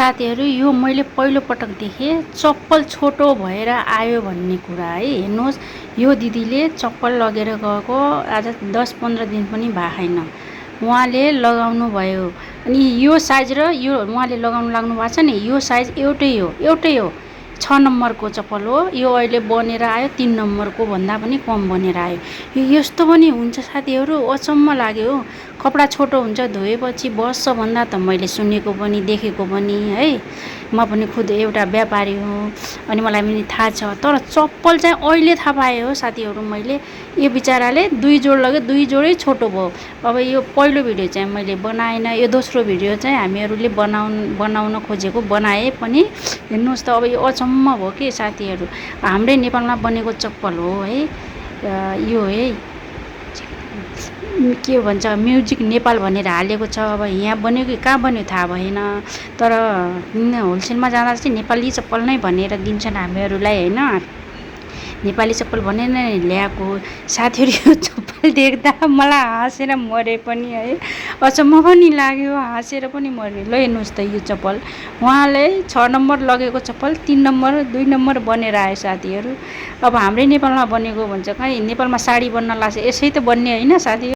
साथीहरू यो मैले पहिलोपटक देखेँ चप्पल छोटो भएर आयो भन्ने कुरा है। हेर्नुहोस् यो दिदीले चप्पल लगेर गएको आज 10-15 दिन पनि भएको छैन। उहाँले लगाउनु भयो अनि यो साइज र यो उहाँले लगाउनु लाग्नु भएको छ नि, यो साइज एउटै हो 6 नम्बरको चप्पल हो। यो अहिले बनेर आयो 3 नम्बरको भन्दा पनि कम बनेर आयो। यो यस्तो पनि हुन्छ साथीहरू, अचम्म लाग्यो हो। कपडा छोटो हुन्छ, धोएपछि बस्छ भन्दा त मैले सुनेको पनि देखेको पनि है। म पनि खुद एउटा व्यापारी हुँ अनि मलाई पनि थाहा छ, तर चप्पल चाहिँ अहिले थाहा पाएँ हो साथीहरू मैले। यो बिचराले 2 जोड लग्यो, 2 जोडै छोटो भयो। अब यो पहिलो भिडियो चाहिँ मैले बनाएन, यो दोस्रो भिडियो चाहिँ हामीहरूले बनाउन खोजेको बनाए पनि। हेर्नुहोस् त अब यो अचम्म भयो के साथीहरू, हाम्रै नेपालमा बनेको चप्पल हो है यो है। के भन्छ म्युजिक नेपाल भनेर हालेको छ। अब यहाँ बन्यो कि कहाँ बन्यो थाहा भएन, तर होलसेलमा जाँदा चाहिँ नेपाली चप्पल नै भनेर दिन्छन् हामीहरूलाई होइन। नेपाली चप्पल भनेर नै ल्याएको साथीहरू। यो चप्पल देख्दा मलाई हाँसेर मरे पनि है, अचम्म पनि लाग्यो, हाँसेर पनि मरे। ल हेर्नुहोस् त यो चप्पल उहाँले 6 नम्बर लगेको चप्पल 3 नम्बर 2 नम्बर बनेर आयो साथीहरू। अब हाम्रै नेपालमा बनेको भन्छ, कहीँ नेपालमा साडी बन्न लाग्छ यसै त बन्ने होइन साथी।